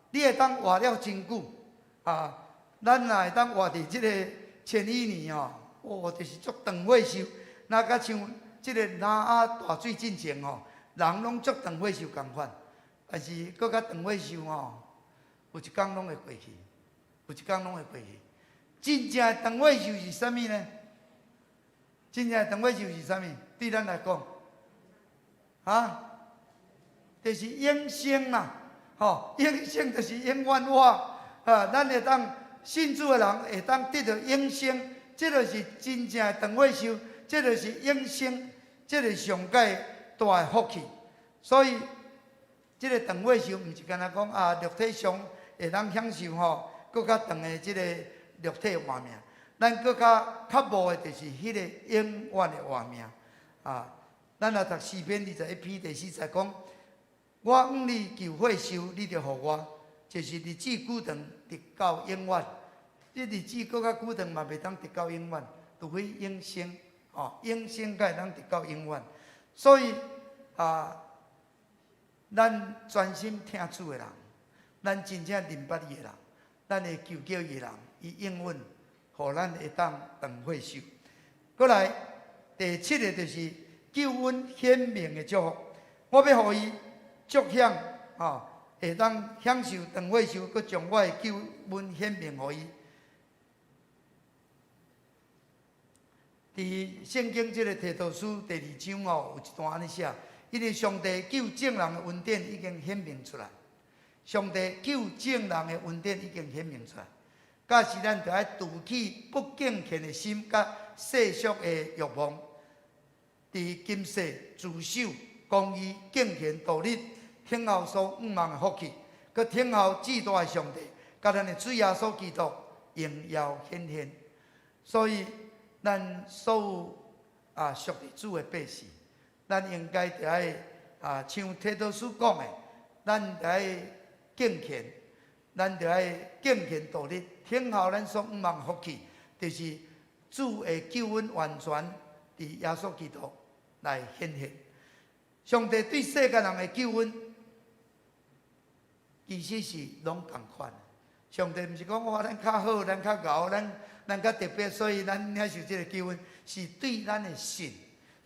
Speaker 2: 你会当活了真久咱若会当活伫这个1000余年就是足长岁寿。那甲像这个拿大水进前人拢足长岁寿共款，但是搁较长岁寿有一天拢会过去，有一天拢会过去。真正的长岁寿是啥物呢？真正的长岁寿是啥物？对咱来讲就是永生啦，永生就是永远活咱会当信主的人会当得到永生，这就是真正的长岁寿，这就是永生，这是上界大的福气。所以，这个长岁寿毋是干那讲肉体上会当享受搁较长的这个肉体活命，咱搁较无的就是迄个永远的活命咱若读诗篇21篇第4节讲，我向你求岁寿，你就互我，就是日子久长，直到永远。这日子搁较久长嘛，袂当直到永远，除非永生永生才会当直到永远。所以咱专心听主的人，咱真正明白伊的人，咱会求救伊的人，伊应允，互咱会当长岁寿。过来，第7个就是救恩显明的祝福。我要互伊祝享会当享受长岁寿，佮将我的救恩显明互伊。伫圣经这个提多书第2章有一段安尼写：因为上帝救正人的恩典已经显明出来，上帝救正人的恩典已经显明出来。假使咱就要除去不敬虔的心，甲世俗的欲望，伫今世自守、公义、敬虔、道律，听候所仰望的福气，佮听候至大的上帝，甲咱的主耶稣基督荣耀显现。所以，咱所有属于主的百姓，咱应该就要像提多书讲的，咱就要敬虔，咱就要敬虔道律，听候咱所仰望的福气，就是主的救恩完全伫耶稣基督来显现。上帝对世间人的救恩，其实是拢同款。上帝毋是讲咱较好，咱较牛，咱较特别，所以咱领受这个救恩，是对咱的信。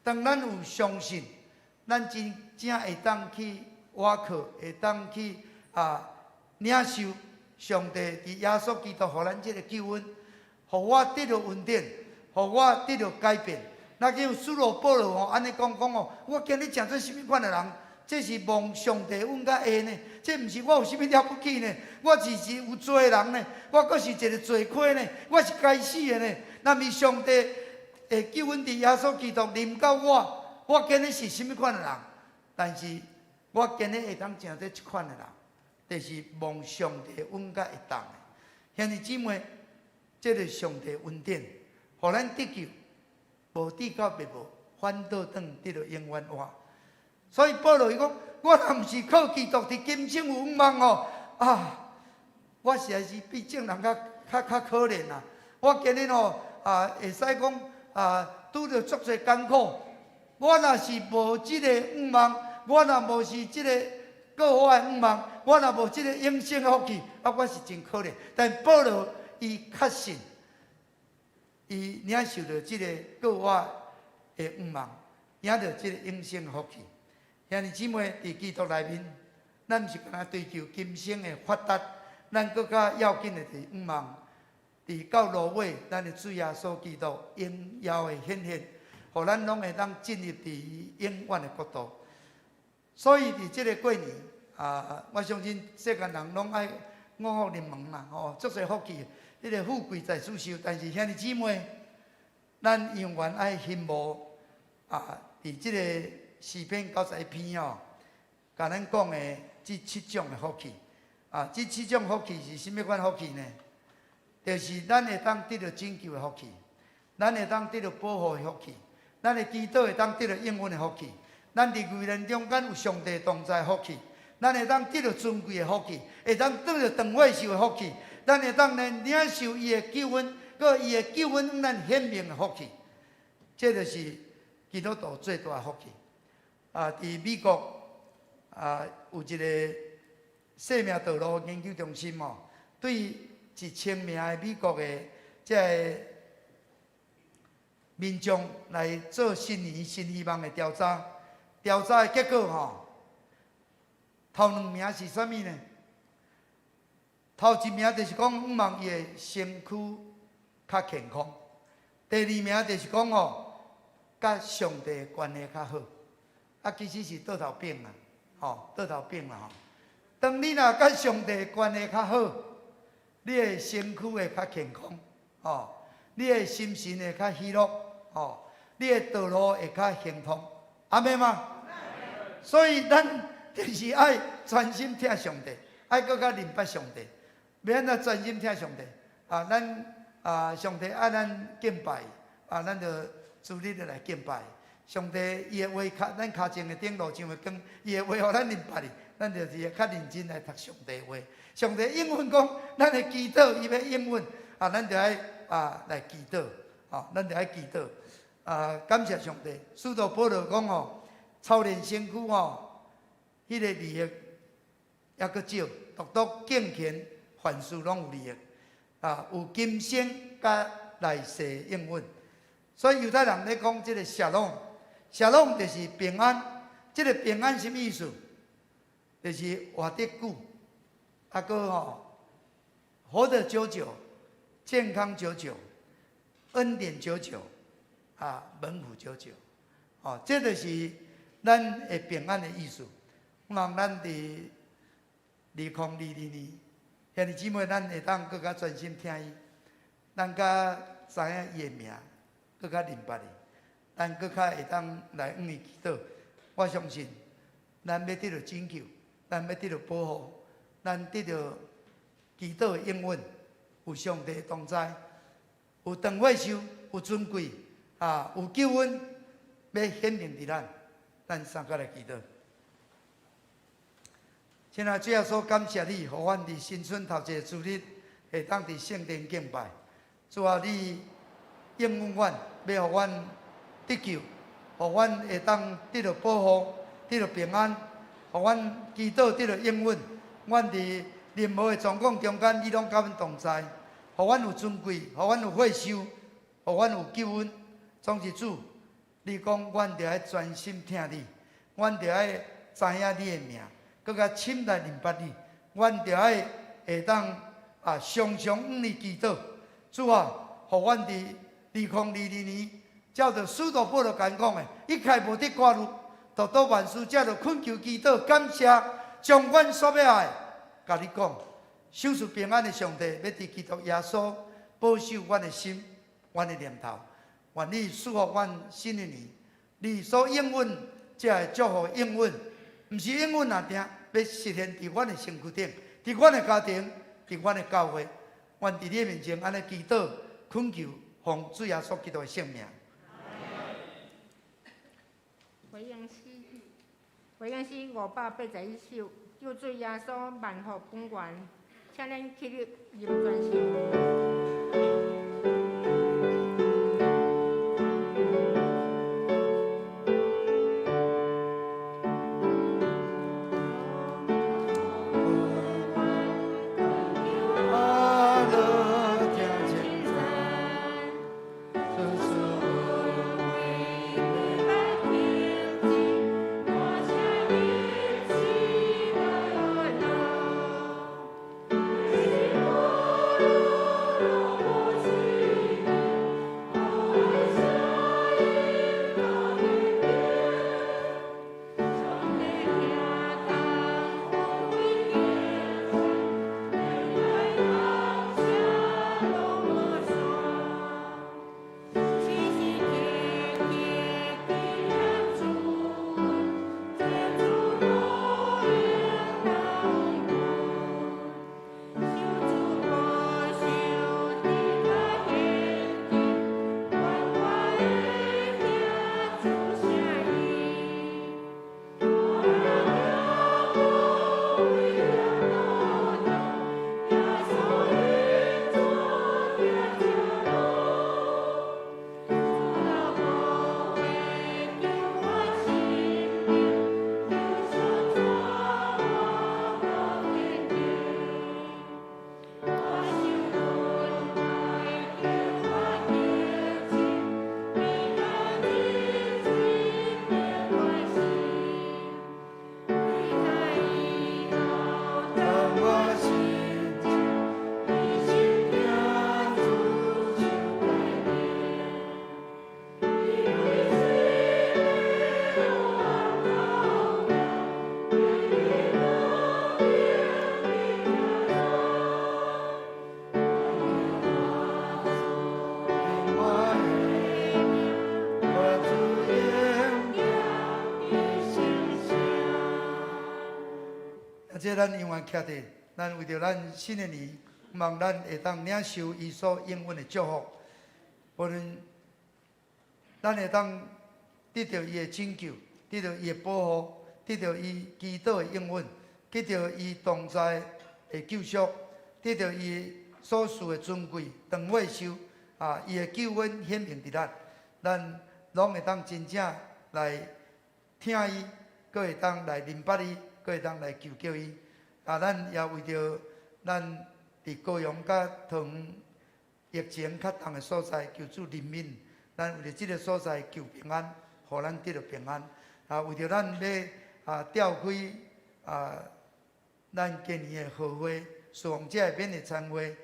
Speaker 2: 当咱有相信，咱真正会当去倚靠，会当去领受上帝伫耶稣基督予咱这个救恩，互我得到恩典，互我得到改变。那叫使徒保罗安尼讲我今日诚做什么款的人？这是望上帝恩甲恩呢？这毋是我有啥物了不起呢？我只是有罪的人呢，我阁是一个罪魁呢，我是该死的呢。那么上帝会救恩伫耶稣基督临到我今日是什么款的人？但是我今日会当诚做这款的人，就是望上帝恩甲会当的。兄弟姊妹，这个上帝恩典，互咱得救，无得到灭亡，反倒转得到永远活。所以保罗伊讲，我若毋是靠基督伫今生有仰望我实在是比正人较可怜啊！我今日会使讲拄着足侪艰苦，我若是无即个仰望，我若无是即个过我的仰望，我若无即个永生的福气，我是真可怜。但保罗伊确信，伊领受到即个过我的仰望，领到即个永生的福气。兄弟姊妹，伫基督内面，咱毋是干那追求今生的发达，咱更较要紧的是仰望，伫到落尾，咱的主耶稣基督荣耀的显现，互咱拢会当进入伫永远的国度。所以伫即个过年我相信世间人拢爱五福临门啦，足侪福气，迄个富贵在主手。但是兄弟姊妹，咱永远爱羡慕伫即个诗篇91篇甲咱讲的这7种的福气这7种福气是甚么款福气呢？就是咱会当得到拯救的福气，咱会当得到保护的福气，咱的祈祷会当得到应允的福气，咱伫危难中间有上帝同在的福气，咱会当得到尊贵的福气，会当得到长岁寿的福气，咱会当领受伊的救恩，佮伊的救恩向咱显明的福气。这就是基督徒最大的福气。伫美国有一个生命道路研究中心对1000名的美国的这个民众来做新年新希望的调查。调查的结果头2名是啥物呢？头1名就是讲仰望伊的身躯较健康，第2名就是讲甲上帝的关系较好。其实是倒头变啦，倒头变啦当你若甲上帝关系较好，你的身躯会较健康，你的心神会较喜乐，你的道路会较幸福，阿妹吗？所以咱就是爱专心听上帝，爱搁较明白上帝，要安怎专心听上帝咱上帝爱咱敬拜咱就自力来敬拜。上帝伊的话咱脚前的顶路上的光，伊的话互咱明白哩，咱就是较认真来读上帝的话。上帝应允讲，咱的祈祷伊要应允咱就爱来祈祷咱就爱祈祷感谢上帝。使徒保罗讲操练身躯迄个利益抑阁少，独独敬虔凡事拢有利益，有今生甲来世应允。所以犹太人咧讲即个谢朗，谢朗就是平安。即个平安什么意思？就是活得久，活得久久，健康久久，恩典久久，门户久久。这就是咱的平安的意思。希望咱伫2022年，兄弟姊妹，咱会当更加专心听伊，咱甲知影伊的名，更加明白伊，咱更加会当来向伊祈祷。我相信，咱要得到拯救，咱要得到保护，咱得到祈祷的应允，有上帝的同在，有长寿寿，有尊贵，有救恩，要显明伫咱。咱三个来祈祷。亲爱的主耶稣，感谢你，互阮伫新春头一个主日，会当伫圣殿敬拜。主啊，你应允阮，要互阮得救。互阮会当得到保护，得到平安，互阮祈祷得到应允。阮伫任何的状况中间，你拢甲阮同在，互阮有尊贵，互阮有岁寿，互阮有救恩。总是主，你讲，阮着要专心听你，阮着要知影你的名，更加深来明白你。阮着要会当常常向你祈祷。主啊，互阮伫2022年。照着使徒保罗讲的，一切无得挂虑，独独万事借着恳求祈祷感谢，将阮所要爱，甲你讲，守住平安的上帝，要伫基督耶稣保守阮的心，阮的念头。愿你赐福阮新的年，你所应允这个祝福应允，毋是应允定，要实现伫阮的身躯顶，伫阮的家庭，伫阮的教会。愿伫你面前安尼祈祷恳求，奉主耶稣基督的圣名。
Speaker 1: 回应是581首，救主耶稣万福本源，请恁起立吟专心。
Speaker 2: 这咱永远徛伫，咱为着咱新的年，望咱会当领受伊所应允的祝福，无论咱会当得到伊的拯救，得到伊的保护，得到伊祈祷的应允，得到伊同在的救赎，得到伊所赐的尊贵、长寿寿伊的救恩显明伫咱拢会当真正来听伊，搁会当来明白伊。搁会当来求救伊，咱也为着咱伫高雄甲桃园疫情较重的所在，求主怜悯。咱为着这个所在求平安，互咱得到平安。为着咱要召开咱今年的好会，侍奉者的勉励餐会，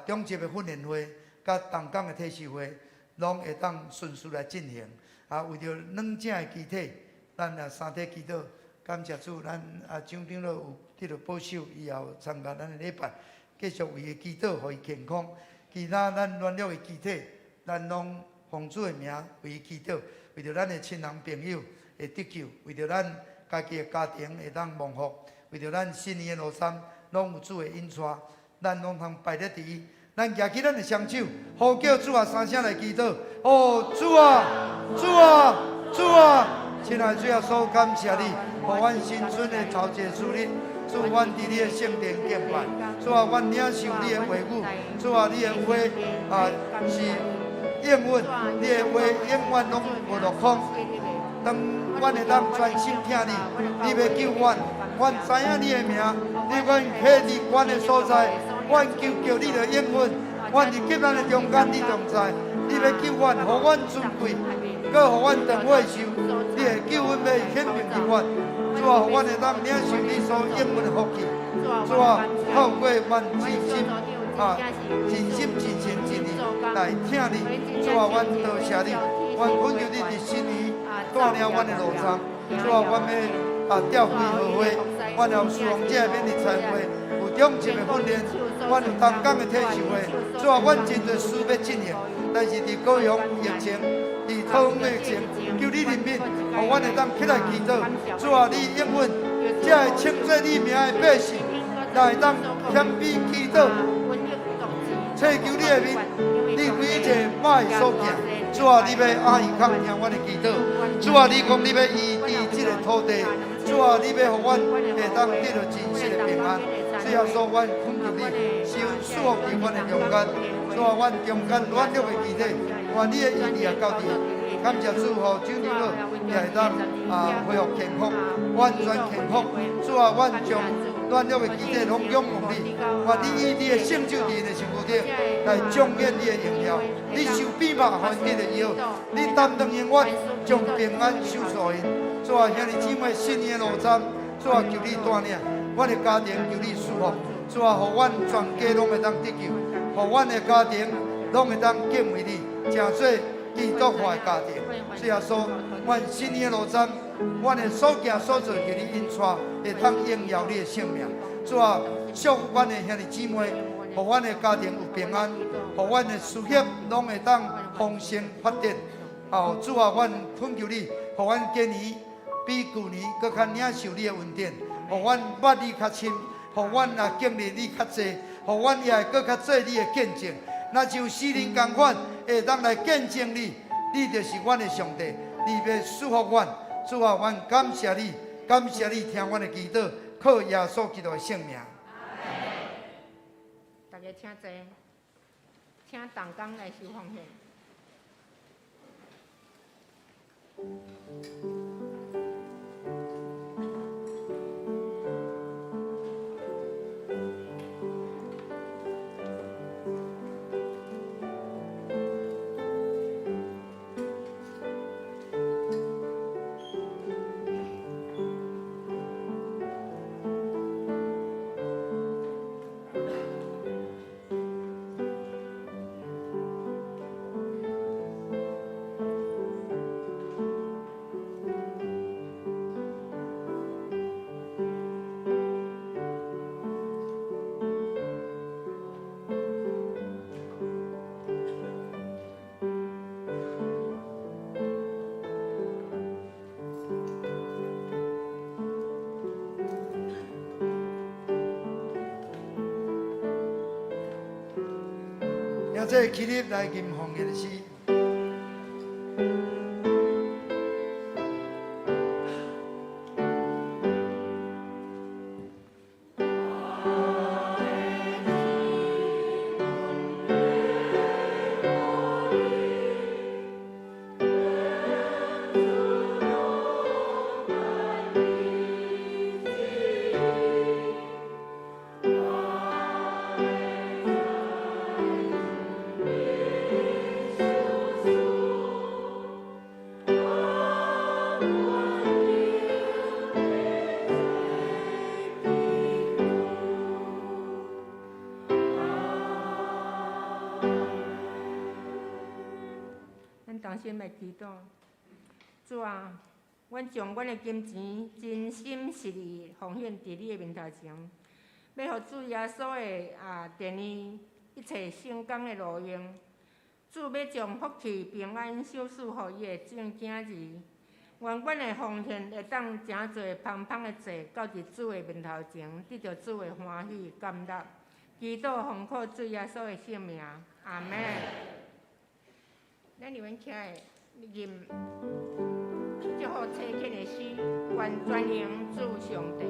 Speaker 2: 中级的训练会，甲东港的体示会，拢会当顺序来进行。为着软正的机体，咱三体祈祷，感谢主，咱张长老有得到保守，以后参加咱的礼拜，继续为伊祈祷，互伊健康。其他咱软弱的机体，咱拢奉主的名为伊祈祷，为着咱的亲人朋友会得救，为着咱家己的家庭会当蒙福，为着咱新年的路衫拢有主的引带，咱拢通摆在第一。咱举起咱的双手，呼叫主啊三声来祈祷。哦，主啊，主啊，主啊！亲爱的主耶稣，感谢你，互阮新春的头一个主日，主阮伫你的圣殿敬拜，主啊，阮领受你的话语，主啊，你的话是应允，你的话永远拢无落空。当阮会当专心听你，你要救阮，阮知影你的名，你阮迄伫阮的所在，阮求叫你的应允，阮伫急难的中间，你同在，你要救阮，互阮尊贵，搁互阮长寿寿。你的救恩要显明伫阮，主啊，互阮会当领受你所应允的福气。主啊，透过阮真心真心真心真意来听你。主啊，阮多谢你，阮恳求你伫心里带领阮的路程。主啊，阮要调开好会，阮有侍奉者勉励餐会，有中级的训练，阮有东港的体示会。主啊，阮真侪事要进行，但是伫高雄疫情。伫桃园的情，求你怜悯，互阮会当起来祈祷。主啊，你应允，才会称作你名的百姓，才会当谦卑祈祷，祈求你的面，你为一切歹所行。主啊，你要阿姨康听阮的祈祷。主啊，你讲你要医治这个土地。主啊，你要互阮会当得到真实的平安。主啊，所阮恳求你，是阮束缚伫阮的中间。主啊，阮中间软弱的肢体。愿你的意也到底，感谢主，互张长老也会当恢复健康，完全健康。主啊，阮将软弱的肢体拢仰望你，愿你以你的圣手伫的身躯顶来彰显你的荣耀。你受逼迫，还你的腰；你担当永远，将平安守所因。主啊，兄弟姊妹，新年的路程，主啊，求你带领阮的家庭，求你赐福。主啊，互阮全家拢会当得救，互阮的家庭拢会当敬畏你。正做基督化的家庭，主耶稣，阮新年的路程，阮的所行所做，求你引带，会当荣耀你的性命。主啊，祝阮的兄弟姊妹，互阮的家庭有平安，互阮的事业拢会当丰盛发展。主啊，阮恳求你，互阮今年比旧年搁较领受你的恩典，互阮捌你较深，互阮经历你较济，互阮也会搁较做你的见证。那像死人同款，会当来见证你，你就是阮的上帝，你要祝福阮。主啊，阮感谢你，感谢你听阮的祈祷，靠耶稣基督的圣名。
Speaker 1: 大家请坐，请同工来收奉献。
Speaker 2: 这起立来吟奉的诗。
Speaker 1: 心来祈祷。主啊，阮将阮的金钱真心实意奉献伫你的面头前，要互主耶稣的殿里一切成功的路用。主要将福气平安赏赐予伊的众囝儿。愿阮的奉献会当诚侪芳芳的祭到伫主的面头前，得到主的欢喜甘乐。祈祷奉靠主耶稣的圣名，阿门。咱伫阮起来念祝福车庆的诗，愿专营主上帝。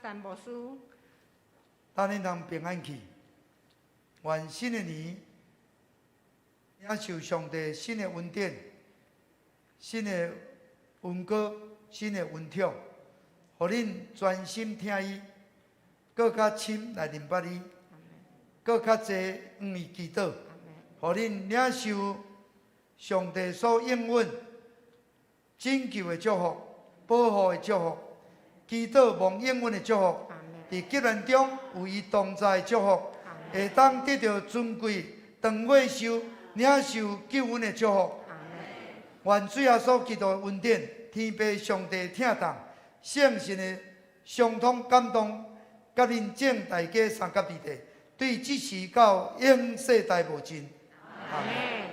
Speaker 1: 陈牧师，
Speaker 2: 等恁通平安去。愿新的年，领受上帝新的恩典、新的恩果、新的恩宠，互恁专心听伊，搁较深来明白伊，搁较济愿意祈祷，互恁领受上帝所应允拯救的祝福、保护的祝福。祈祷蒙应允的祝福，伫急难中有伊同在的祝福，会当得到尊贵、长岁寿、领受救恩的祝福。愿主耶稣基督的恩典、天父上帝疼痛、圣神的相通感动，甲恁众大家三甲地地，对即时到永世代无尽。阿门。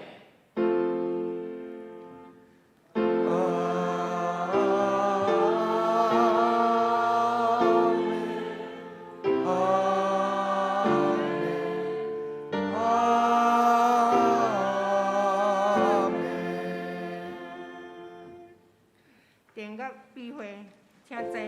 Speaker 1: 避讳，请坐。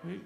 Speaker 3: 诶